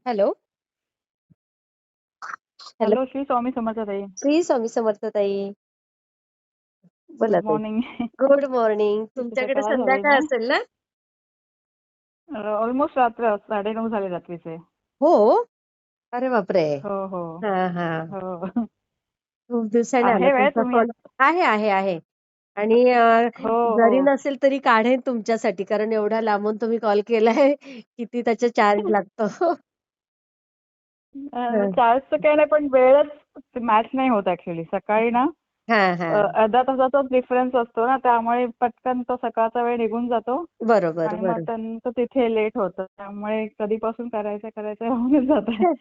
Hello. Hello. Hello, Shri Swami Samarth ताई. श्री स्वामी समर्थ ताई. बोला गुड ताई. मॉर्निंग. Good morning. किती तुमच्याकडे सकाळ झाली संध्याकाळ ना? असेल ना? ऑलमोस्ट रात्र 9:30 झाले रात्रीचे. हो. अरे बापरे. हो हो हा हा. हो. खूप दिवसाने आला आहे वेळ तुमचा तुम्ही फोन. आहे आहे आहे. आणि हो हो. जरी नसेल तरी काढेन तुमच्यासाठी, कारण एवढ्या लांबून तुम्ही कॉल केलाय. किती त्याचा चार्ज लागतो. हं. चार्जचं काही नाही, पण वेळच मॅच नाही होत ऍक्च्युली. सकाळी ना हा हा. अर्धा तासाचाच डिफरन्स असतो ना, त्यामुळे पटकन तो सकाळचा वेळ निघून जातो बरोबर आणि मग बरोबर. त्यांचं तिथे लेट होतं. त्यामुळे कधीपासून करायचं होऊनच जात आहे.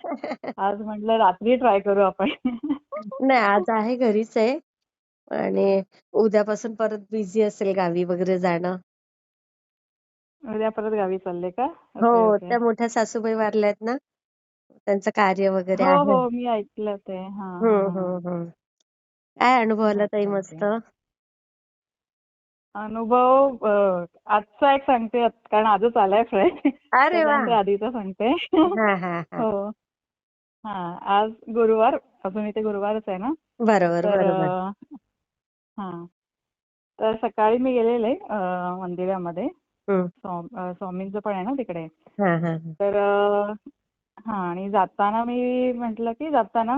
आज म्हटलं रात्री ट्राय करू आपण. नाही, आज आहे, घरीच आहे. आणि उद्यापासून परत बिझी असेल गावी वगैरे जाणं. उद्या परत गावी चालले का? ओके हो, ओके. त्या मोठ्या सासूबाई वारल्यात ना, त्यांचं कार्य वगैरे हो आहे. हो, मी ऐकलं ते. हा हा हं, हा. हं, हं. काय अनुभव आला ताई ओके ओके. मस्त? अनुभव आजचा एक सांगते, कारण आजच आलाय फ्रेश. अरे वाह! त्याच्यानंतर आधीचा सांगते. हां, हां, हां. हो. हा, आज गुरुवार, अजून इथे गुरुवारच आहे ना. बरोबर, तर बरोबर. हा, तर सकाळी मी गेलेले मंदिरामध्ये. हं. स्वामींचं पण आहे ना तिकडे. हां, हां, हां. तर हा, आणि जाताना मी म्हटलं की जाताना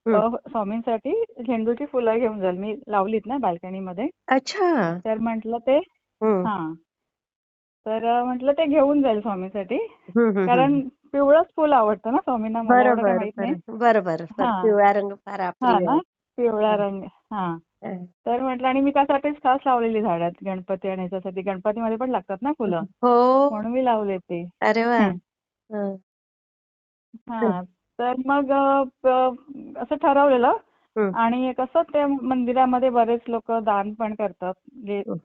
हं. स्वामींसाठी झेंडूची फुलं घेऊन जाईल. मी लावलीत ना बाल्कनीमध्ये. अच्छा. तर म्हटलं ते हं. हा, तर म्हटलं ते घेऊन जाईल स्वामींसाठी. हं, हं, हं. कारण पिवळंच फुल आवडतं ना स्वामींना, मला एवढं काही बरोबर, माहित नाही. बरं. बरोबर. हा पिवळा रंग फार हा अप्रिय ना, आहे. पिवळा हं, रंग. हा, हं. तर म्हटलं, आणि मी त्यासाठीच खास लावलेली झाडात, गणपती आणि ह्याच्यासाठी. गणपतीमध्ये पण लागतात ना फुलं, हो. म्हणून मी लावले ते. अरे वाह! हं. हं, हा, तर मग असं ठरवलेलं. हं, आणि कसं ते मंदिरामध्ये बरेच लोक दान पण करतात, म्हणजे हं.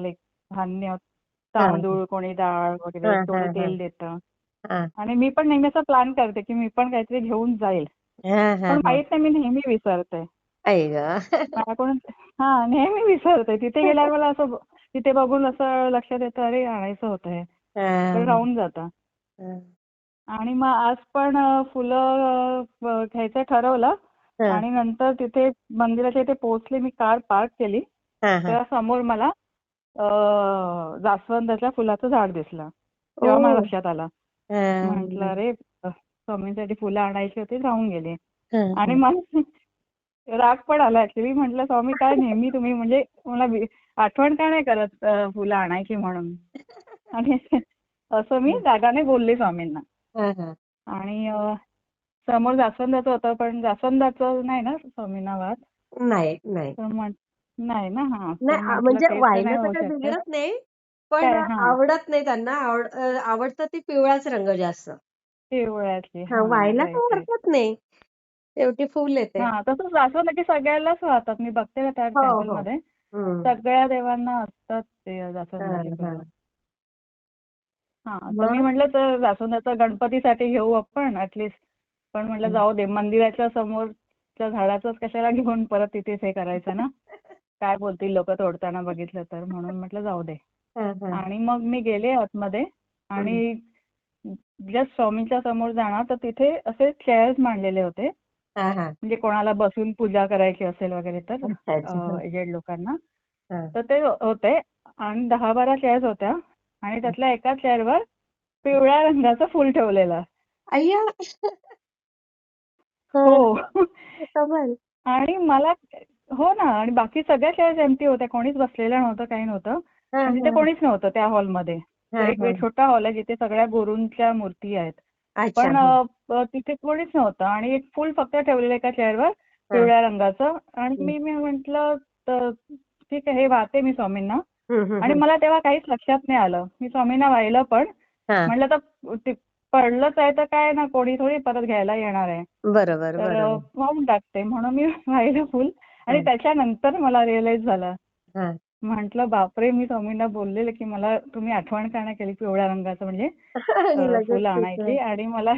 लाईक धान्य, हां, हां. तांदूळ, कोणी डाळ वगैरे, हां, कोणी हां, हां. तेल देतं. हां. आणि मी पण नेहमी असा प्लॅन करते की मी पण काहीतरी घेऊन जाईल, हां, हां, पण हां. माहित नाही, मी नेहमी विसरते. आई गं! माझ्याकडून हा, नेहमी विसरते. तिथे गेल्यावर मला असं तिथे बघून असं लक्षात येतं, अरे आणायचं होतं हे, पण हां, राहून जातं. हां. आणि मग आज पण फुलं घ्यायचं ठरवलं. हां, आणि नंतर तिथे मंदिराच्या इथे पोहोचले, मी कार पार्क केली. हां, हां. तेव्हा समोर मला जास्वंदाच्या फुलाचं झाड दिसलं. तेव्हा मला ओह! लक्षात आलं. म्हटलं, हां, अरे स्वामींसाठी फुलं आणायची होती, राहून गेली. हां, आणि हां. मला राग पण आला ऍक्च्युली. म्हटलं, स्वामी काय नेहमी तुम्ही म्हणजे मला आठवण का नाही करत फुलं आणायची म्हणून. आणि असं मी हं. रागाने बोलले स्वामींना. हां, हां. आणि समोर जास्वंदाचं होतं, पण जास्वंदाचं नाही ना स्वामींना वाद. नाही, नाही. तर नाही ना. हा, नाही, तर म्हटलं म्हणजे ते तर व्हायला नाही तर होऊ काही शकत. बिघडत नाही. पण काय हा, आवडत नाही त्यांना. आवडतं ते पिवळाच रंग जास्त. पिवळ्यातली. हां, हा, व्हायला राईट काही राईट. हरकत नाही. शेवटी फूल येते. हा, तसंच जास्वंद की सगळ्यालाच वाहतात. मी बघते ना त्या हो, हो. टेम्पलमध्ये, हं. सगळ्या देवांना असतात ते जास्वंदाची हां, फुलं. हां. हा, तर मी मग? म्हटलं तर जास्वंदाचं गणपतीसाठी घेऊ आपण ऍटलिस्ट. पण म्हटलं हं. जाऊ दे, मंदिराच्या समोरच्या झाडाचंच कशाला घेऊन परत तिथेच हे करायचं ना. काय बोलतील लोक तोडताना बघितलं तर, म्हणून म्हटलं जाऊ दे. हां, हां. आणि मग मी गेले आतमध्ये. हं. आणि जस्ट स्वामींच्या समोर जाणार तर तिथे असे चेअर्स मांडलेले होते. हां, हां. म्हणजे कोणाला बसून पूजा करायची असेल वगैरे तर, अच्छा, अच्छा. हं. एजेड लोकांना. हां. तर ते होते. आणि 10-12 चेअर्स होत्या. आणि त्यातल्या एका चेअरवर पिवळ्या रंगाचं फुल ठेवलेलं. अय्या! हो. हं. कमाल. आणि मला हो ना, आणि बाकी सगळ्या चेअर्स एम्प्टी होत्या. कोणीच बसलेलं नव्हतं, काही नव्हतं. हां, आणि तिथे हां. कोणीच नव्हतं त्या हॉलमध्ये. तो हां, एक हां. छोटा हॉल आहे जिथे सगळ्या गुरूंच्या मूर्ती आहेत. अच्छा. पण हां. तिथे कोणीच नव्हतं, आणि एक फुल फक्त ठेवलेलं एका चेअरवर, हां. पिवळ्या रंगाचं. आणि हं. मी म्हटलं, तर ठीक आहे, हे वाहते मी स्वामींना. हं, हं, आणि हं. मला तेव्हा काहीच लक्षात नाही आलं. मी स्वामींना वाहिलं पण. हां. म्हटलं तर ते पडलंच आहे तर काय ना, कोणी थोडी परत घ्यायला येणार आहे. बरोबर, तर बरोबर. वाहून टाकते म्हणून मी वाहिलं फुल. आणि हां, त्याच्यानंतर मला रिअलाईज झालं. हां. म्हटलं, बापरे, मी स्वामींना बोललेलं की मला तुम्ही आठवण का नाही केली पिवळ्या रंगाचं, म्हणजे आणि लगेच फुलं तिथे आणायची. आणि मला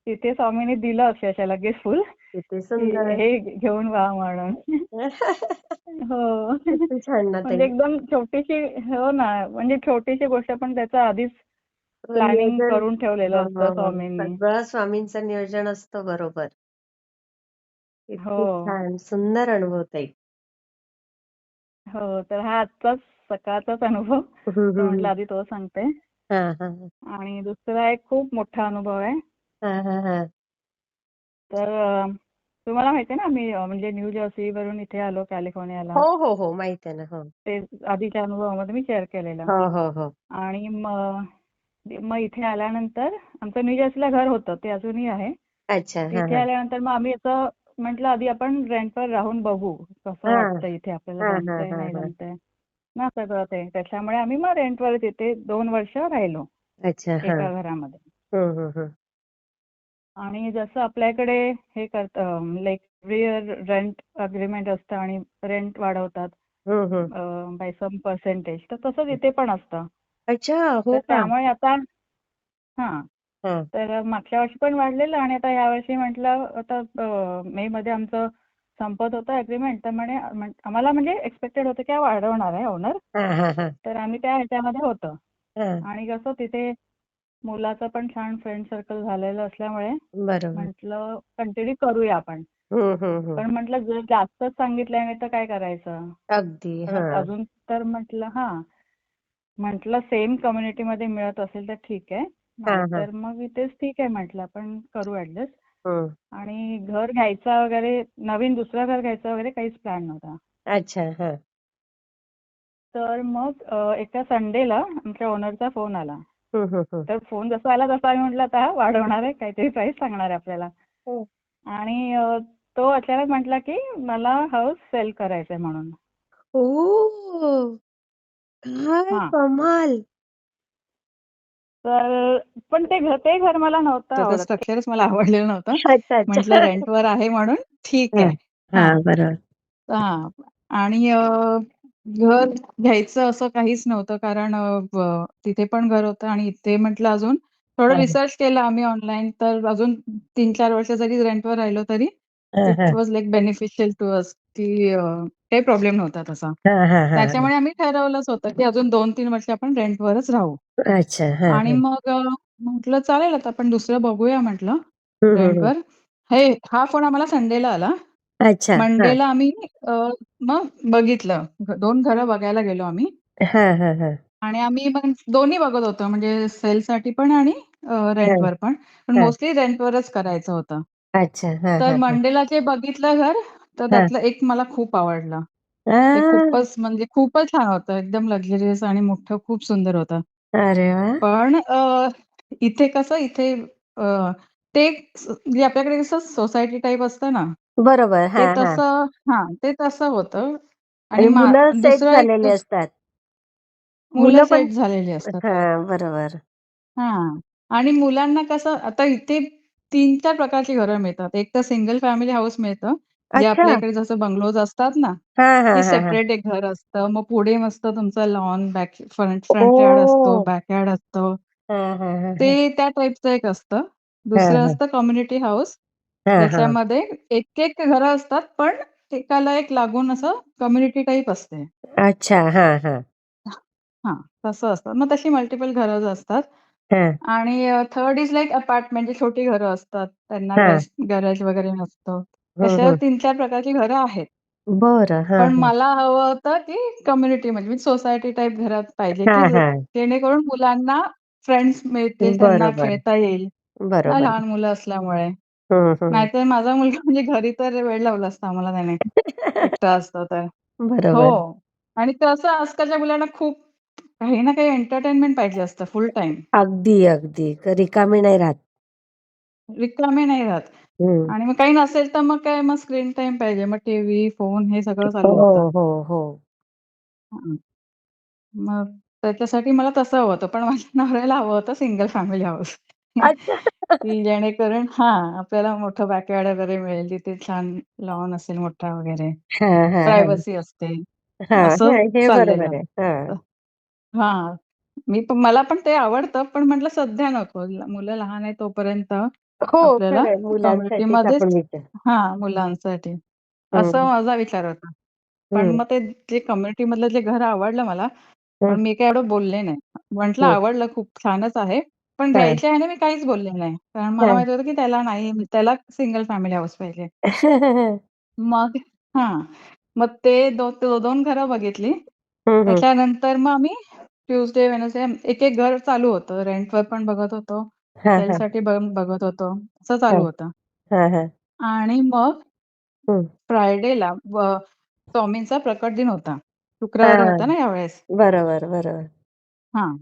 तिथे स्वामींनी दिलं अक्षरशः लगेच फुल, किती की सुंदर. हे घेऊन वा म्हणून. हो. किती छान ना म्हणजे ताई. एकदम छोटीशी. हो ना, म्हणजे छोटीशी गोष्ट, पण त्याचा आधीच प्लॅनिंग नियोजन. करून ठेवलेलं हो, असतं हो, हो. स्वामींनी. सगळं स्वामींचं नियोजन असतं बरोबर. हो. किती छान. सुंदर अनुभव ताई. हो. तर हा आजचाच सकाळचाच अनुभव. हं, तर हं, म्हटलं हं. आधी तो सांगते. हां, हां, हां. आणि दुसरा एक खूप मोठा अनुभव आहे. हां, हां, हां. तर तुम्हाला माहिती आहे ना, मी म्हणजे न्यू जर्सी वरून इथे आलो कॅलिफोर्नियाला. हो, हो, हो. माहीत आहे ना. हो. ते आधीच्या अनुभवामध्ये मी शेअर केलेलं. हो, हो, हो. आणि मग मग इथे आल्यानंतर आमचं न्यू जर्सीला घर होतं, ते अजूनही आहे. अच्छा. हां, इथे हां. आल्यानंतर मग आम्ही असं म्हटलं आधी आपण रेंटवर राहून बघू, कसं हां. वाटतं इथे आपल्याला, हां, हां, जमतंय हां, नाही हां. जमतंय ना सगळं ते. त्याच्यामुळे आम्ही मग रेंटवर तिथे 2 वर्ष राहिलो अच्छा. हां. एका घरामध्ये. हं, हं, हं. आणि जसं आपल्याकडे हे करतं like every year rent agreement असतं आणि रेंट वाढवतात हं, हं. बाय सम पर्सेंटेज, तर तसंच इथे पण असतं. अच्छा. तर हो का? त्यामुळे आता हां. हां. तर मागच्या वर्षी पण वाढलेलं आणि आता यावर्षी म्हटलं आता मे मध्ये आमचं संपत होतं अग्रीमेंट, तर आम्हाला म्हणजे एक्सपेक्टेड होतं की वाढवणार आहे ओनर. हां, हां, हां. तर आम्ही त्या ह्याच्यामध्ये होतो. हां. आणि कसं तिथे मुलाचं पण छान फ्रेंड सर्कल झालेलं असल्यामुळे बरोबर. म्हटलं कंटिन्यू करूया आपण. हं, हं, हं. पण म्हटलं जर जास्तच सांगितल्याने तर काय करायचं? अगदी. परत हां. अजून तर म्हटलं सेम कम्युनिटीमध्ये मिळत असेल तर ठीक आहे. हां, हां. नाहीतर मग इथेच ठीक आहे म्हटलं आपण करू ॲडजस्ट. हं. आणि घर घ्यायचा वगैरे, नवीन दुसरं घर घ्यायचं वगैरे काहीच प्लॅन नव्हता. अच्छा. हां. तर मग एका संडेला आमच्या ओनरचा फोन आला. हं, हं, हं. तर फोन जसा आला तसा आम्ही म्हटलं आता हा वाढवणार आहे, काहीतरी प्राईस सांगणार आहे आपल्याला. हं. आणि तो अचानक म्हटला की मला हाऊस सेल करायचंय म्हणून. ओह! काय हां. कमाल! तर पण ते घर मला नव्हतं त्याचं आवडत. स्ट्रक्चरच मला आवडलेलं नव्हतं. अच्छा, म्हटलं अच्छा. रेंटवर आहे म्हणून ठीक हां. आहे. हां, हां, बरोबर. हां. आणि घर घ्यायचं असं काहीच नव्हतं कारण तिथे पण घर होतं आणि इथे म्हटलं अजून थोडं हां, रिसर्च केलं आम्ही ऑनलाईन, तर अजून 3-4 वर्ष जरी रेंटवर राहिलो तरी हां, इट हां. वाज लाइक बेनिफिशियल टू अस की काही प्रॉब्लेम नव्हता तसा. हां, हां, हां, हां. त्याच्यामुळे आम्ही ठरवलंच होतं की अजून 2-3 वर्ष आपण रेंटवरच राहू. अच्छा. हां, आणि हां. मग म्हटलं चालेल आता आपण दुसरं बघूया म्हटलं हं, हं, हं. रेंटवर. हा फोन आम्हाला संडेला आला. अच्छा. हां. मंडेला आम्ही अ, मग बघितलं. 2 घरं बघायला गेलो आम्ही हां, हां, हां. आणि आम्ही मग दोन्ही बघत होतो म्हणजे सेलसाठी पण आणि हां, रेंटवर पण. पण हां. मोस्टली रेंटवरच करायचं होतं. अच्छा. हां, तर हां, हां. मंडेला जे बघितलं घर, तर हां. त्यातलं एक मला खूप आवडलं. ते आ! खूपच म्हणजे खूपच छान होतं. एकदम लक्झरियस आणि मोठं खूप सुंदर होतं. अरे वाह! पण इथे कसं अ, ते म्हणजे आपल्याकडे कसं सोसायटी टाइप असतं ना, बरोबर. ते हां, हां. तसं ते तसं होतं आणि आणि मुलं सेट दुसरं एक झालेले असतात. मुलं मुलं पण सेट झालेली असतात. हां, बरोबर. हां. आणि मुलांना कसं आता इथे 3-4 प्रकारची घरं मिळतात. एक तर सिंगल फॅमिली हाऊस मिळतं, जे अच्छा. आपल्या इकडे जसं बंगलोज असतात ना, हां, की हां, हां, हां. सेपरेट एक घर असतं. मग पुढे मस्त तुमचं लॉन, फ्रंट यार्ड असतो, ओह! बॅक यार्ड असतं. हां, हां, हां, ते हां. त्या टाइपचं एक असतं. हां, दुसरं हां. असतं कम्युनिटी हाऊस. हां, हां. ज्याच्यामध्ये एक-एक घरं असतात, पण एकाला एक लागून असं कम्युनिटी टाइप असते. अच्छा. हां, हां. हां, तसं असतं. मग तशी मल्टिपल घरं असतात. हां, आणि थर्ड इज लाइक अपार्टमेंट जी छोटी घरं असतात. त्यांना काही हां. गॅरेज वगैरे नसतं. हं, तशा हं. 3-4 प्रकारची घरं आहेत. बरं. हां, पण हां. मला हवं होतं, की कम्युनिटीमध्ये म्हणजे सोसायटी टाइप घरात पाहिजे, की हां, हां. जेणेकरून मुलांना फ्रेंड्स मिळतील, त्यांना बरोबर, खेळता येईल. ना बरोबर. लहान मुलं असल्यामुळे. हं, हं. नाहीतर माझा मुलगा म्हणजे घरी तर वेड लावला असता आम्हाला त्याने, एकटा असता तर. बरोबर. हो. आणि कसं आजकालच्या मुलांना खूप काही ना काही एंटरटेनमेंट पाहिजे असतं फुल टाईम. अगदी, अगदी. रिकामी नाही राहत. रिकामे नाही राहत. हं. आणि मग काही नसेल तर मग काय मग स्क्रीन टाईम पाहिजे. मग टीव्ही, फोन हे सगळं हो, चालू होतं. हो, हो. हं. मग त्याच्यासाठी मला तसं हवं होतं. पण माझ्या नवऱ्याला हवं होतं सिंगल फॅमिली हाऊस. अच्छा. की जेणेकरून आपल्याला मोठं बॅकयार्ड वगैरे मिळेल. तिथे छान लॉन असेल मोठा वगैरे. हां, हां, हां. प्रायव्हसी असते. हां, असं हां. हे चाललेलं. बरोबर आहे. हां. हां. मला पण ते आवडतं, पण म्हटलं सध्या नको. मुलं लहान आहे तोपर्यंत हो, आपल्याला खरं आहे. मुलांसाठीच आपण कम्युनिटीमध्येच विचार मुलांसाठी. असा हं, माझा विचार होता. पण हं. मग ते जे कम्युनिटीमधलं जे घर आवडलं मला, हं, पण मी काही एवढं बोलले नाही. म्हटलं हं. आवडलं, खूप छानच आहे. पण हां. घ्यायच्या ह्याने मी काहीच बोलले नाही. कारण मला हां. माहिती होतं की त्याला नाही, त्याला सिंगल फॅमिली हाऊस पाहिजे. मग हां. मग ते 2 घरं बघितली. हं, हं. त्याच्यानंतर मग आम्ही ट्यूसडे, वेडनेसडे एक-एक घर चालू होतं. रेंटवर पण बघत होतो. हां, हां. सेलसाठी बघत होतो. असं चालू हां. होतं. हां, हां. आणि मग हं. फ्रायडेला स्वामींचा प्रकट दिन होता. शुक्रवारी हां. होता ना यावेळेस. बरोबर, बरोबर. हां.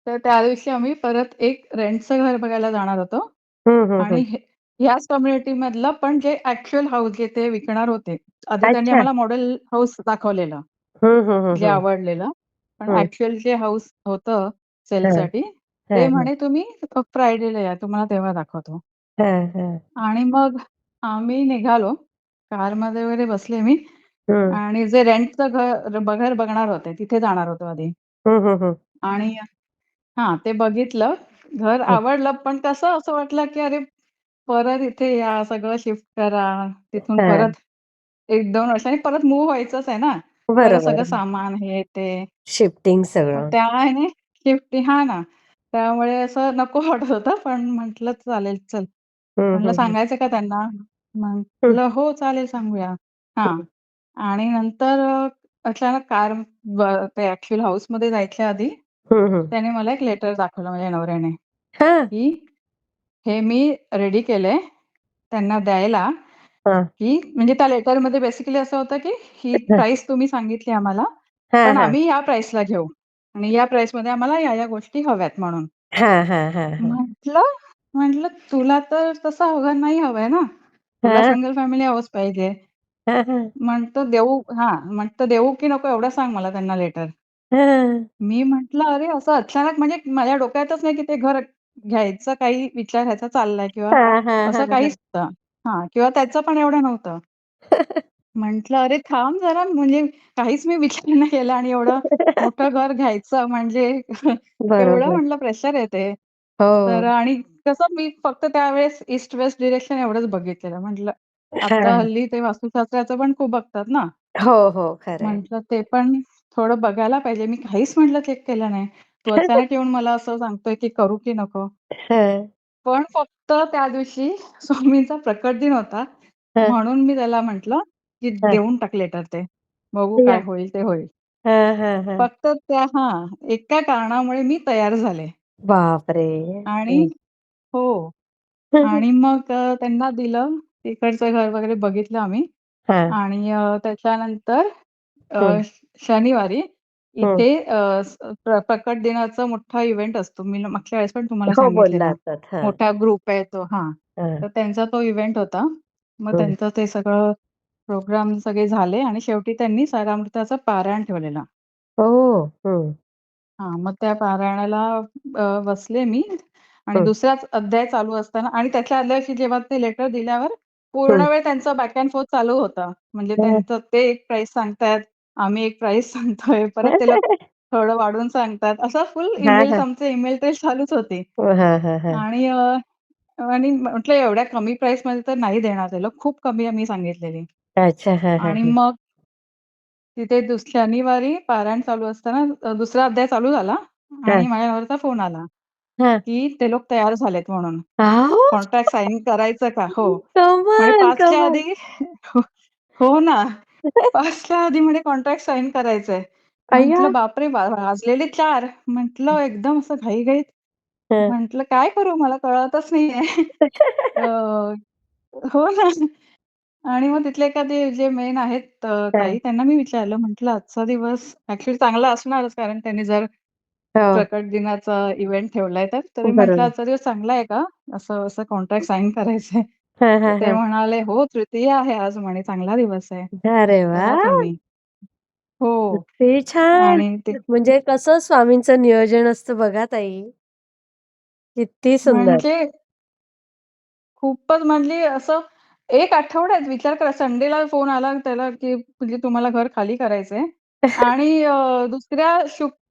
तर त्या दिवशी आम्ही परत एक रेंटचं घर बघायला जाणार होतो हं, हं, आणि हं. ह्याच कम्युनिटीमधलं पण जे ॲक्चुअल हाऊस जे ते विकणार होते. आधी त्यांनी अच्छा. आम्हाला मॉडेल हाऊस दाखवलेलं, हं, हं, हं, जे हं. आवडलेलं. पण हं. ॲक्चुअल जे हाऊस होतं हां. सेलसाठी, ते हां, हां. म्हणे तुम्ही फ्रायडेला या, तुम्हाला तेव्हा दाखवतो. हां, हां. आणि मग आम्ही निघालो. कारमध्ये वगैरे बसले मी हं. आणि जे रेंटचं घर बघणार होते, तिथे जाणार होतो आधी. हं, हं, हं. आणि हां, ते बघितलं. घर हं. आवडलं, पण कसं असं वाटलं, की अरे, परत इथे या, सगळं शिफ्ट करा. तिथून हां. परत 1-2 वर्षांनी परत मूव्ह व्हायचंच आहे ना. परत सगळं बरोबर. सामान हे ते. शिफ्टिंग मग सगळं. त्या ह्याने शिफ्टिंग हां ना. त्यामुळे असं नको वाटत होतं, पण म्हटलं चालेल चल. हं, म्हटलं हं, हं. सांगायचं का त्यांना? हं, म्हटलं हो चालेल सांगूया. हां. हं. आणि नंतर अचानक ते ॲक्चुअल हाऊसमध्ये जायच्या आधी हं, हं. त्याने मला एक लेटर दाखवलं माझ्या नवऱ्याने, हां. की हे मी रेडी केलंय त्यांना द्यायला, हां. की म्हणजे त्या लेटरमध्ये बेसिकली असं होतं, की ही हां. प्राईस तुम्ही सांगितली आम्हाला, हां, पण हां. आम्ही या प्राईसला घेऊ आणि या प्राईसमध्ये आम्हाला या गोष्टी हव्यात म्हणून. हां, हां, हां, हां. म्हटलं म्हटलं तुला तर तसं नाही हवंय ना. तुला हां. सिंगल फॅमिली हाऊस पाहिजे. हां, हां. म्हटलं देऊ की नको एवढं सांग मला त्यांना लेटर. हां. मी म्हटलं, "अरे, असं अचानक म्हणजे माझ्या डोक्यातच नाही, की ते घर घ्यायचा काही विचार ह्याचा चाललाय किंवा हां, हां, असं हां, हां. काहीच नव्हतं." हां, किंवा त्याचं पण एवढं नव्हतं. म्हटलं, "अरे, थांब जरा म्हणजे काहीच मी विचार नाही केला आणि एवढं मोठं घर घ्यायचं म्हणजे एवढं बरोबर. म्हटलं प्रेशर आहे ते." तर हो. आणि कसं मी फक्त त्यावेळेस ईस्ट वेस्ट डिरेक्शन एवढंच बघितलेलं. म्हटलं, आता हां. हल्ली ते वास्तुशास्त्राचं पण खूप बघतात ना. हो, हो. खरं आहे. म्हटलं ते पण थोडं बघायला पाहिजे. मी काहीच म्हटलं चेक केलं नाही. तू अचानक येऊन मला असं सांगतोय, की करू की नको? हां, पण फक्त त्या दिवशी स्वामींचा प्रकट दिन होता. हां, म्हणून मी त्याला म्हटलं, की हां. देऊन टाक लेटर ते. बघू या. काय होईल ते होईल. हां, हां, हां. फक्त एका कारणामुळे मी तयार झाले बापरे! आणि हं. हो. आणि मग त्यांना दिलं. तिकडचं घर वगैरे बघितलं आम्ही हां. आणि त्याच्यानंतर हं, शनिवारी हं. इथे प्रकट दिनाचा मोठा इव्हेंट असतो. मी मागच्या वेळेस पण तुम्हाला हो, बोलला सांगितलेला. होतात. हां, मोठा ग्रुप आहे तो हां. हां. तर त्यांचा तो इव्हेंट होता. मग हं. त्यांचं ते सगळं प्रोग्राम सगळे झाले आणि शेवटी त्यांनी सारामृताचं पारायण ठेवलेलं. ओह! हं, हां, मग त्या पारायणाला बसले मी आणि हं, दुसराच अध्याय चालू असताना आणि त्याच्या आदल्या दिवशी जेव्हा ते लेटर दिल्यावर पूर्ण हं. वेळ त्यांचं बॅक एंड फोर्थ चालू होतं. म्हणजे हां. त्यांचं ते एक प्राईस सांगतायत, आम्ही एक प्राईस सांगतोय, परत ते लोक थोडं वाढवून सांगतात. असं फुल हां, ईमेल्स हां. आमचे ईमेल ट्रेल चालूच होती. हां, हां, हां. आणि आणि म्हटलं एवढ्या कमी प्राईसमध्ये तर नाही देणार ते लोक. खूप कमी आम्ही सांगितलेली. अच्छा. हां, हां, आणि हां. मग तिथे शनिवारी पारायण चालू असताना दुसरा अध्याय चालू झाला हां, आणि माझ्या नवऱ्याचा फोन आला, हां. की ते लोक तयार झालेत म्हणून. अहो! कॉन्ट्रॅक्ट साइन करायचं का? हो. म्हणे कमाल, 5च्या कमाल. आधी हो, हो ना. 5च्या आधी म्हणे कॉन्ट्रॅक्ट साइन करायचंय. अय्या! म्हटलं बापरे! वाजलेले 4. म्हटलं एकदम असं घाईघाईत हं. म्हटलं काय करू मला कळतच नाहीये. अ, हो ना. आणि मग तिथले एखादे जे मेन आहेत हां. ताई त्यांना मी विचारलं म्हटलं आजचा दिवस ॲक्चुअली चांगला असणारच कारण त्यांनी जर हो. प्रकट दिनाचा इव्हेंट ठेवलाय तर. तर मी म्हटलं बरोबर. आजचा दिवस चांगला आहे का? असं कॉन्ट्रॅक्ट साइन करायचंय. हां, तर हां, ते हां. म्हणाले, "हो, तृतीया आहे आज म्हणे चांगला दिवस आहे. अरे करा वाह! तुम्ही." हो. किती छान! आणि ते म्हणजे कसं स्वामींचं नियोजन असतं बघा ताई. किती सुंदर. म्हणजे खूपच म्हणजे असं 1 आठवड्यात विचार करा संडेला फोन आला त्याला, की म्हणजे तुम्हाला घर खाली करायचंय आणि दुसऱ्या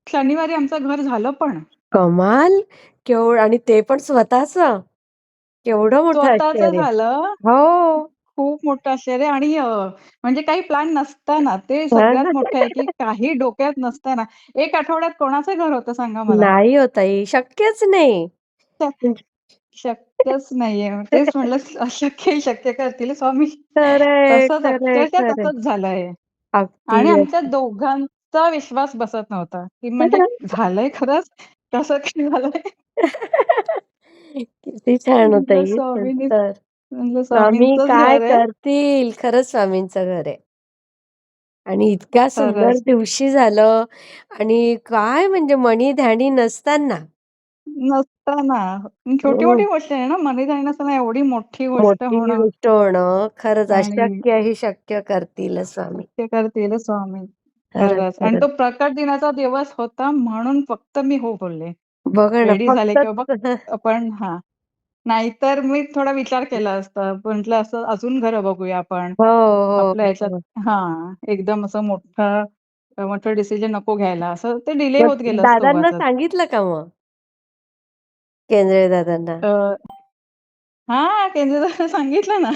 शनिवारी आमचं घर झालं पण. कमाल! आणि ते पण स्वतःचं. केवढं मोठं स्वतःचं आश्चर्य. झालं. हो. खूप मोठं आश्चर्य आणि म्हणजे काही प्लॅन नसताना ते हां. सगळ्यात मोठं आहे, की काही डोक्यात नसताना 1 आठवड्यात कोणाचं घर होतं सांगा मला? नाही हो ताई, शक्यच नाही. म्हणजे शक्यच नाहीये. तेच म्हटलं अशक्य शक्य करतील स्वामी. खरंय, तसंच खरंय, अक्षरशः खरंय. तसंच झालंय. अगदी, आणि आमच्या अगदी. दोघांचा विश्वास बसत नव्हता, की म्हणजे झालंय खरंच? कसं काय झालंय? किती छान होतं म्हटलं ही स्वामींनीच तर. म्हटलं स्वामी स्वामींचंच काय घर आहे. करतील? खरंच स्वामींचं घर आहे. आणि इतक्या सुंदर खरंच. दिवशी झालं आणि काय म्हणजे मणी-ध्यानी नसताना नसताना. हो, छोटी-मोठी गोष्ट आहे ना, मनी-धनी नसताना एवढी मोठी गोष्ट मोठी होणं गोष्ट होणं खरंच आणि अशक्य ही शक्य करतीलच स्वामी. ते करतील स्वामी. खरंच, खरंच. आणि खरंच. तो प्रकट दिनाचा दिवस होता म्हणून फक्त मी हो बोलले. बघा ना रेडी झाले फक्त की बाबा आपण हां. नाहीतर मी थोडा विचार केला असता. म्हटलं असं अजून घरं बघूया आपण. हो, हो, आपल्या ह्याच्यात हो. हां, एकदम असं मोठं डिसिजन नको घ्यायला. असं ते डिले मग होत गेलं असतं दादांना उगाचच. सांगितलं का मग? केंद्रे दादांना? अ, हां, केंद्रदादांना सांगितलं ना.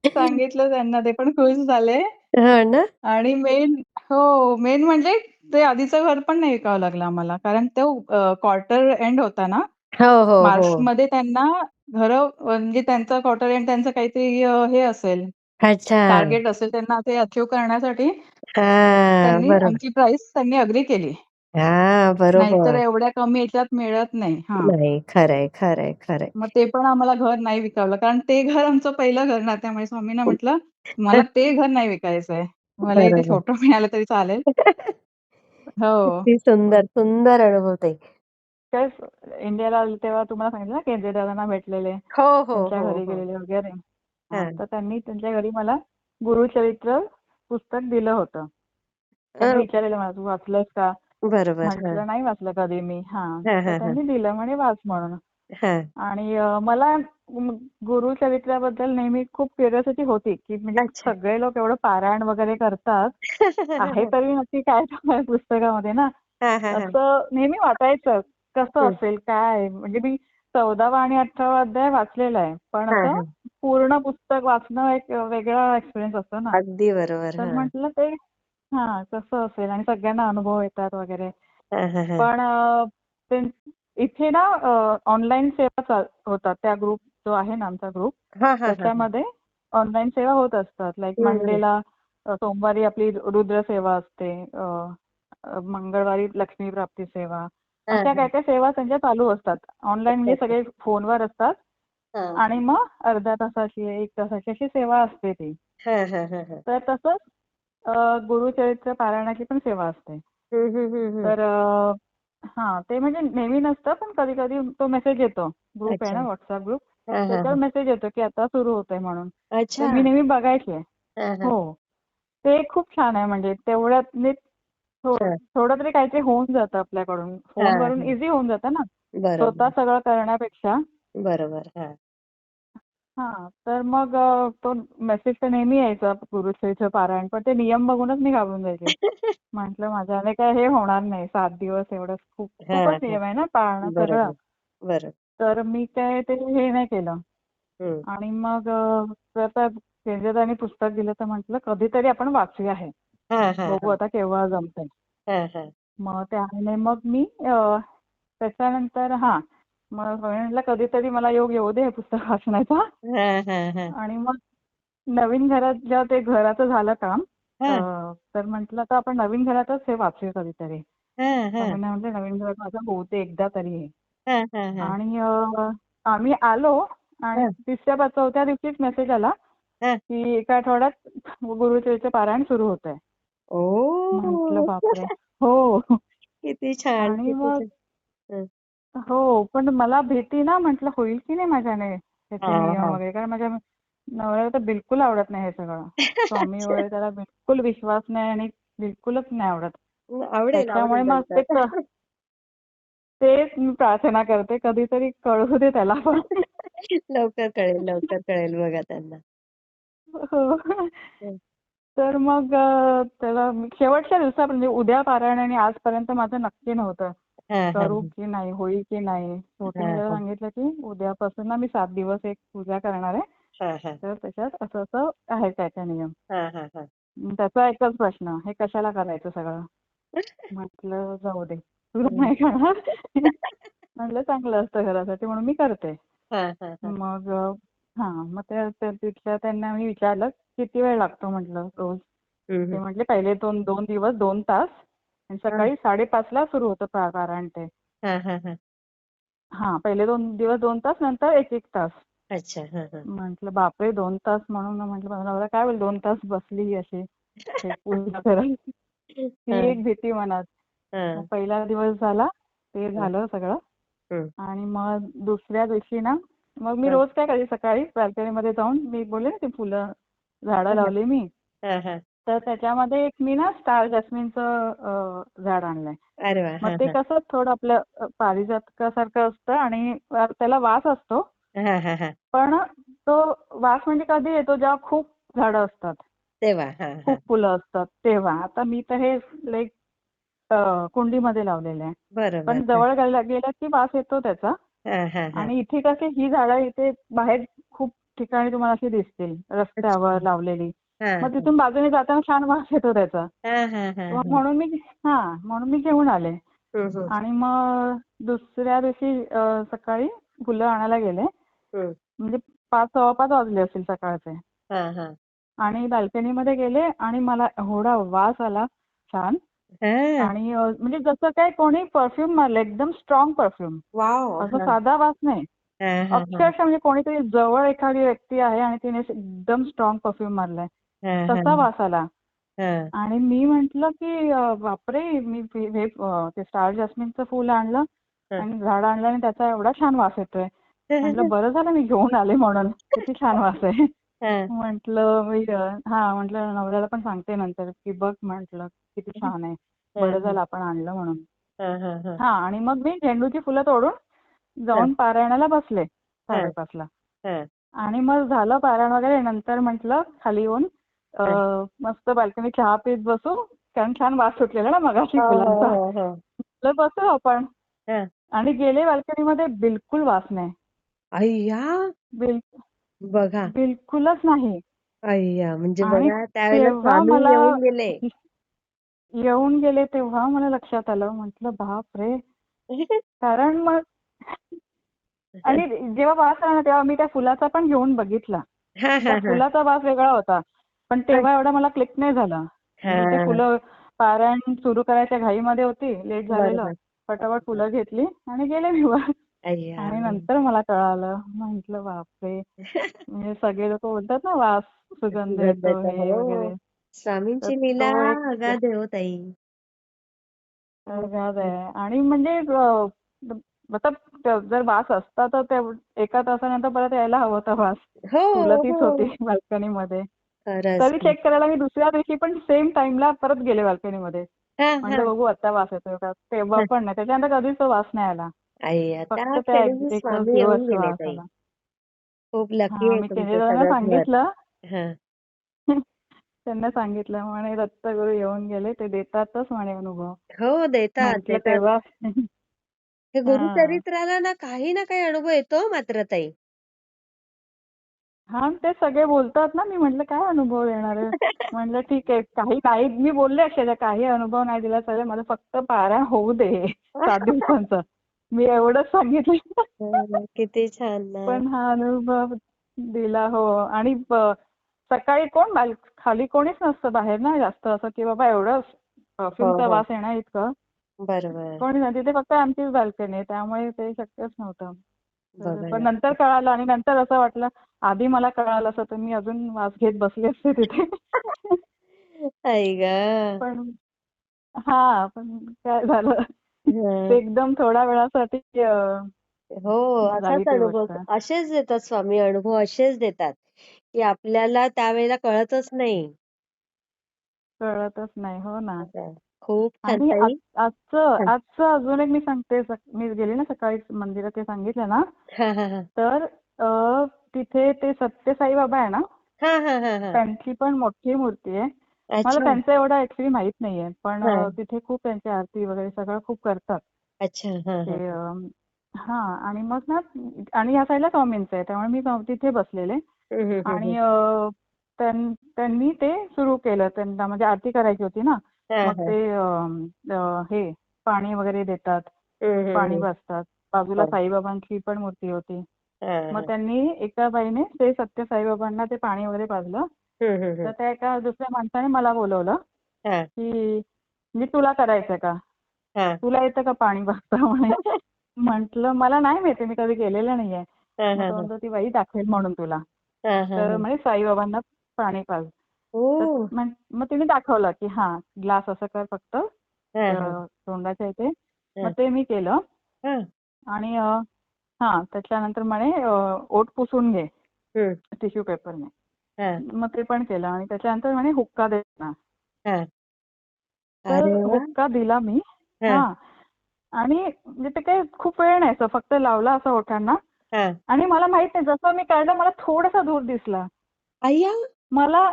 सांगितलं त्यांना ते पण खुश झाले हो ना? आणि मेन म्हणजे ते आधीचं घर पण नाही विकावं लागलं आम्हाला. कारण तो क्वार्टर एंड होता ना. हो, हो, हो. मार्चमध्ये त्यांना घरं म्हणजे त्यांचा क्वार्टर एंड त्यांचं काहीतरी हे असेल, अच्छा. टार्गेट असेल त्यांना ते अचीव्ह करण्यासाठी हां, बरोबर. आमची प्राईस त्यांनी अग्री केली. हां, नाहीतर बरोबर. एवढ्या कमी ह्याच्यात मिळत नाही. हां. नाही, खरंय, खरंय, खरंय. मग ते पण आम्हाला घर नाही विकावलं. कारण ते घर आमचं पहिलं घर ना, त्यामुळे स्वामींना म्हटलं, "मला ते घर नाही विकायचंय. मला इथे बरोबर. छोटं मिळालं तरी चालेल." हो. किती सुंदर, सुंदर अनुभव ताई. तेच इंडियाला आले तेव्हा तुम्हाला सांगितलं ना केंद्रे दादांना भेटलेले, हो, हो, त्यांच्या हो, घरी हो. गेलेले वगैरे. हां, हां. तर त्यांनी त्यांच्या घरी मला गुरुचरित्र पुस्तक दिलं होतं. अ, त्यांनी विचारलेलं मला, "तू वाचलंस का?" बरोबर. हां. म्हटलं, "नाही वाचलं कधी मी." हां, हां, तर हां, हां. त्यांनी दिलं म्हणे वाच म्हणून. हां. आणि मला गुरुचरित्राबद्दल नेहमी खूप क्युरिओसिटी होती, की म्हणजे अच्छा. सगळे लोक एवढं पारायण वगैरे करतात. आहे तरी नक्की काय त्या पुस्तकामध्ये ना, हां, हां, हां. असं नेहमी वाटायचं कसं हं. असेल, काय? म्हणजे मी 14वा आणि 18वा अध्याय वाचलेला आहे. पण हां, असं हां. पूर्ण पुस्तक वाचणं एक वेगळा एक्सपिरियन्स असतो ना. अगदी बरोबर. तर हां. म्हटलं ते हां, कसं असेल आणि सगळ्यांना अनुभव येतात वगैरे. हां, हां, हां. पण ते इथे ना ऑनलाईन सेवा होतात. त्या ग्रुप जो आहे ना आमचा ग्रुप, हां, हां, हां, हां. त्याच्यामध्ये ऑनलाईन सेवा होत असतात. लाईक हं, हं. मंडेला सोमवारी आपली रुद्र सेवा असते. मंगळवारी लक्ष्मी प्राप्ती सेवा. हां, अशा हां. काय काय सेवा त्यांच्या चालू असतात. ऑनलाईन अच्छा, म्हणजे अच्छा. सगळे फोनवर असतात हां. आणि मग अर्ध्या तासाची, 1 तासाची अशी सेवा असते ती. हां, हां, हां, हां. तर तसंच गुरुचरित्र पारायणाची पण सेवा असते. हं, हं, हं, हं. तर हां, ते म्हणजे नेहमी नसतं, पण कधी-कधी तो मेसेज येतो. ग्रुप आहे अच्छा. ना WhatsApp ग्रुप. हां, हां, त्याच्यावर हां. मेसेज येतो, की आता सुरू होतंय म्हणून. तर अच्छा. मी नेहमी बघायचे. हां, हां. हो. ते खूप छान आहे म्हणजे तेवढ्यात हां. थोडं तरी काहीतरी होऊन जातं आपल्याकडून. हां, फोनवरून हां. इझी होऊन जातं ना. स्वतः बरोबर. सगळं करण्यापेक्षा. बरोबर. हां. हां, तर मग तो मेसेज तर नेहमी यायचा गुरुचरित्र पारायण. पण ते नियम बघूनच मी घाबरून जायचे. म्हटलं माझ्याने काय हे होणार नाही 7 दिवस एवढं खूपच हां, हां. नियम आहे ना पाळणं सगळं. बरोबर. बरोबर. तर मी काय ते हे नाही केलं. हं. आणि मग आता केंद्रदानी पुस्तक दिलं तर म्हटलं कधीतरी आपण वाचूया हे. हां, हां, बघू हां. आता केव्हा जमतंय. हां, हां. मग त्याने मग मी त्याच्यानंतर हां, मग म्हटलं कधीतरी मला योग येऊ दे हे पुस्तक वाचण्याचा. हां, हां, हां. आणि मग नवीन घरात जेव्हा ते घराचं झालं काम, हां. तर म्हटलं आता आपण नवीन घरातच हे वाचूया कधीतरी. हां, तर हां. मी म्हटलं नवीन घरात माझं होऊ दे एकदा तरी हे. हां, हां, हां. आणि आम्ही आलो आणि हां, 3ऱ्या-4थ्या दिवशीच मेसेज आला, हां. की एका आठवड्यात गुरुचरित्र पारायण सुरू होतंय. म्हटलं ओह! बापरे! हो. किती छान, आणि किती मग छान. हं. हो, पण मला भीती ना म्हटलं होईल की नाही माझ्याने त्याचे हां, नियम हां. वगैरे. कारण माझ्या नवऱ्याला तर बिलकुल आवडत नाही हे सगळं. स्वामी अच्छा. वगैरे त्याला बिलकुल विश्वास नाही आणि बिलकुलच नाही आवडत. आवडेल, त्याच्यामुळे आवडेल मग नंतर. तेच मी प्रार्थना करते कधीतरी कळू दे त्याला पण. लवकर कळेल, लवकर कळेल बघा त्यांना. हो. हं. तर मग त्याला शेवटच्या दिवसापर्यंत म्हणजे उद्या पारायण आणि आजपर्यंत माझं नक्की नव्हतं. हां, हां, करू हां. की नाही, होईल की नाही. शेवटी मी हां, त्याला हां. सांगितलं की उद्यापासून ना मी 7 दिवस एक पूजा करणार आहे. हा हा तर त्याच्यात असं असं आहे काय काय नियम. हा हा हा त्याचा एकच प्रश्न, हे कशाला करायचं सगळं? म्हटलं जाऊ दे, तुला नाही करणार. म्हटलं चांगलं असतं घरासाठी म्हणून मी करते. हा हा हा मग मग तिथल्या त्यांना मी विचारलं किती वेळ लागतो म्हटलं रोज. ते हम्म. म्हटले पहिले दोन दोन दिवस 2 तास आणि हा सकाळी 5:30ला सुरू होतं पारायण ते. हा हा हा पहिले 2 दिवस 2 तास, नंतर 1-1 तास. अच्छा. हा हा म्हटलं बापरे 2 तास, म्हणून म्हटलं माझा नवरा काय होईल 2 तास बसली अशी हे पूर्ण करत. ती हा एक भीती मनात. मग हा पहिला दिवस झाला, ते हा झालं सगळं. हम्म, आणि मग दुसऱ्या दिवशी ना, मग मी हा रोज काय करायचे सकाळी बाल्कनीमध्ये जाऊन, मी बोलले ना ती फुलं झाडं लावली मी, हा हा तर त्याच्यामध्ये एक मी ना स्टार जॅस्मिनचं झाड आणलंय. अरे वा. मग हा ते हा कसं थोडं आपलं पारिजातकासारखं असतं आणि त्याला वास असतो. हा हा हा पण तो वास म्हणजे कधी येतो, जेव्हा खूप झाडं असतात, तेव्हा. हा हा खूप फुलं असतात तेव्हा. आता मी तर हे लाईक कुंडीमध्ये लावलेलं आहे. बरोबर. पण हा जवळ गेलं की वास येतो त्याचा. हा हा हा आणि इथे कशी ही झाडं इथे बाहेर खूप ठिकाणी तुम्हाला अशी दिसतील अच्छा. रस्त्यावर लावलेली. हा मग तिथून बाजूने जाताना छान वास येतो त्याचा. हा हा हा हा म्हणून मी घेऊन आले. हम्म, आणि मग दुसऱ्या दिवशी सकाळी फुलं आणायला गेले. हम्म. म्हणजे 5:15 वाजले असतील सकाळचे. हा हा आणि बाल्कनीमध्ये गेले आणि मला एवढा वास आला छान. हा आणि म्हणजे जसं काय कोणी परफ्यूम मारलं, एकदम स्ट्रॉंग परफ्यूम. वाव. असं हा साधा वास नाही. हा हा हा अक्षरशः म्हणजे कोणीतरी जवळ एखादी व्यक्ती आहे आणि तिने एकदम स्ट्रॉंग परफ्यूम मारलाय, हा हा तसा वास आला. हा आणि मी म्हंटल की बापरे, मी ते स्टार जॅस्मिनचं फुल आणलं हा आणि झाड आणलं आणि त्याचा एवढा छान वास येतोय. म्हटलं बरं झालं मी घेऊन आले म्हणून, किती छान वास आहे. हा म्हटलं म्हटलं नवऱ्याला पण सांगते नंतर की बघ म्हटलं किती छान आहे, बरं झालं आपण आणलं म्हणून. हा हा हा आणि मग मी झेंडूची फुलं तोडून हा जाऊन पारायणाला बसले हा 5:30ला. हा आणि मग झालं पारायण वगैरे. नंतर म्हटलं खाली येऊन मस्त बाल्कनी चहा पीत बसू, कारण छान वास सुटलेला ना मगाशी हो हो फुलांचा. हो हो म्हटलं बसू आपण. हा आणि गेले बाल्कनीमध्ये, बिलकुल वास नाही. अय्या. बिल बघा. बिलकुलच नाही. अय्या, म्हणजे आणि बघा त्यावेळेला तेव्हा स्वामी मला येऊन गेले. येऊन गेले, तेव्हा मला लक्षात आलं. म्हटलं बाप रे. कारण मग आणि जेव्हा वास आला ना, तेव्हा मी त्या फुलाचा पण घेऊन बघितला. हा त्या हा हा फुलाचा वास वेगळा होता. पण तेव्हा एवढा मला क्लिक नाही झाला. मी ते हा फुलं पारायण सुरू करायच्या घाईमध्ये होती, लेट झालेलं. बरोबर. पटापट फुलं घेतली आणि गेले मी वर. अय्या. आणि नंतर मला कळालं. म्हटलं बापरे. म्हणजे सगळे लोक बोलतात ना वास, सुगंध येतो सुगंधाचा. हे हो. वगैरे. तर स्वामींची लीला तो एक अगाध आहे हो ताई. अगाध आहे. आणि म्हणजे आता जर वास असता तर एका तासानंतर परत यायला हवं होता वास. हो फुलं तीच हो होती बाल्कनीमध्ये. खरंच. तरी चेक करायला मी दुसऱ्या दिवशी पण सेम टाइमला परत गेले बाल्कनीमध्ये. हा हा म्हटलं बघू आता वास येतोय का. तेव्हा हा. पण नाही. त्याच्यानंतर कधीच तो वास नाही आला. अय्या, त्या फक्त त्या क्षणी एकच स्वामी दिवस येऊन गेले वास ताई. आला. खूप लकी आहे मी तुमचं केंद्रवाल्यांना सगळं घर. सांगितलं. हा त्यांना सांगितलं म्हणे दत्तगुरू येऊन गेले, ते देतातच म्हणे अनुभव. हो, देतात म्हटलं देतात. तेव्हा हे हां. गुरुचरित्राला ना काही ना काही अनुभव येतो मात्र ताई. ते सगळे बोलतात ना, मी म्हटलं काय अनुभव येणार आहे? म्हटलं ठीक आहे, काही नाही मी बोलले अक्षरशः काही अनुभव नाही दिला चालेल, मला फक्त पारायण होऊ दे 7 दिवसांचं. मी एवढंच सांगितलं. किती छान ना. पण हा अनुभव दिला हो. आणि सकाळी खाली कोणीच नसतं बाहेर ना जास्त असं की बाबा एवढं हो परफ्यूमचा हो वास येणार इतकं. बरोबर. कोणी नाही. तिथे फक्त आमचीच बाल्कनी आहे, त्यामुळे ते शक्यच नव्हतं. बघा पण ना. नंतर कळालं आणि नंतर असं वाटलं आधी मला कळालं असतं तर मी अजून वास घेत बसले असते तिथे. आई ग. पण पण काय झालं, ते हं. एकदम थोड्या वेळासाठी हो, झाली असाच ती अनुभव गोष्ट. असेच देतात स्वामी, अनुभव असेच देतात, की आपल्याला त्यावेळेला कळतच नाही. कळतच नाही. हो ना. असं. खूप छान आणि ताई. हं. आजचं अजून एक मी सांगते. मी गेली ना सकाळी मंदिरात, ते सांगितलं ना, हां, हां, हां. तर तिथे ते सत्यसाई बाबा आहे ना, हां, हां, हां, हां. त्यांची पण मोठी मूर्ती आहे. मला अच्छा. त्यांचं एवढं ऍक्च्युली माहित नाहीये, पण हां. तिथे खूप त्यांची आरती वगैरे सगळं खूप करतात अच्छा. हां, ते. हां, हां. आणि मग ना, आणि ह्या साईडला स्वामींचं आहे, त्यामुळे मी तिथे बसलेले. हं, हं, हं, आणि हं. त्यांनी ते सुरू केलं. त्यांना म्हणजे आरती करायची होती ना, हां, मग हां. ते हे पाणी वगैरे देतात, हं, हं, पाणी हं. पाजतात. बाजूला हो. साईबाबांची पण मूर्ती होती. हां, मग हां. त्यांनी एका बाईने ते सत्य साईबाबांना ते पाणी वगैरे पाजलं. हं, हं, तर हं. त्या एका दुसऱ्या माणसाने मला बोलवलं, हां, की म्हणजे तुला करायचंय का? हां. तुला येतं का पाणी पाजता म्हणे. म्हटलं मला नाही माहिती, मी कधी केलेलं नाहीये. हां, मग हां, तो हां. म्हणतो ती बाई दाखवेल म्हणून तुला. हां, हां, तर हां. म्हणे साईबाबांना पाणी पाज. तर ओह! मग तिने दाखवलं, की हां, ग्लास असं कर फक्त हां, हां. तोंडाच्या इथे. मग हां, ते मी केलं हां. आणि हां, त्याच्यानंतर म्हणे ओठ पुसून घे हं. टिश्यू पेपरने. हां, मग ते पण केलं आणि त्याच्यानंतर म्हणे हुक्का दे ना. हां. तर अरे वाह! हुक्का दिला मी. हां, हां. आणि म्हणजे ते काही खूप वेळ नाही, असं फक्त लावला असं ओठांना हां. आणि मला माहित नाही, जसं मी काढलं मला थोडासा धूर दिसला. अय्या! मला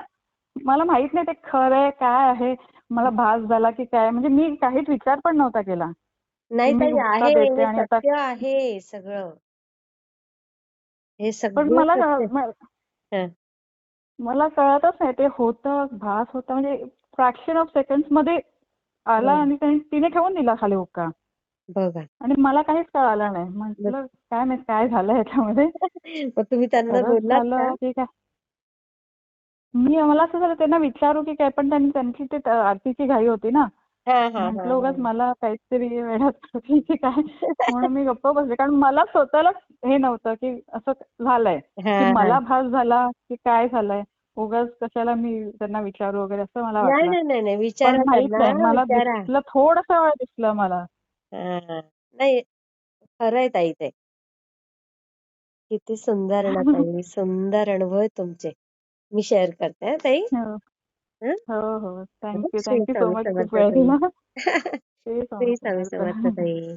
मला माहित नाही ते खरं आहे काय आहे. मला भास झाला की काय, म्हणजे मी काहीच विचार पण नव्हता केला, की नाही मी ताई हुक्का आहे. देते हे आणि आता. सत्य आहे सगळं. हे पण सगळं सत्य. हं, मला कळतच नाही ते होतं, भास होता म्हणजे फ्रॅक्शन ऑफ सेकंड्स मध्ये आला बघा, आणि तिने ठेवून दिला खाली हुक्का बघा. आणि मला काहीच कळालं नाही. मग म्हटलं काय माहित काय झालं ह्याच्यामध्ये. मग तुम्ही त्यांना खरंच बोललात का? झालं की काय. मला असं झालं त्यांना विचारू की काय, पण त्यांची ते आरतीची घाई होती ना. हां, हां, हां, म्हटलं उगाच हां. मला काहीतरी वेड्यात काढतील की काय, म्हणून मी गप्प बसले. कारण मला स्वतःलाच हे नव्हतं की असं झालंय, की हां, मला हां. भास झाला की काय झालंय. उगाच कशाला मी त्यांना विचारू वगैरे असं मला नाही, वाटलं. नाही, नाही, नाही. पण विचारा माहित त्यांना, नाही, मला विचारा. दिसलं थोडंसं वेळ दिसलं मला. हां. नाही, खरं आहे ताई ते. किती सुंदर ना ताई, सुंदर अनुभव आहेत तुमचे. मी शेअर करते हां ताई. हो, हं. हो, हो. हं. Thank Shri you so Swami much. खूप समर्थ वेळ ताई. दिला. श्री स्वामी श्री स्वामी समर्थ समर्थ. ताई.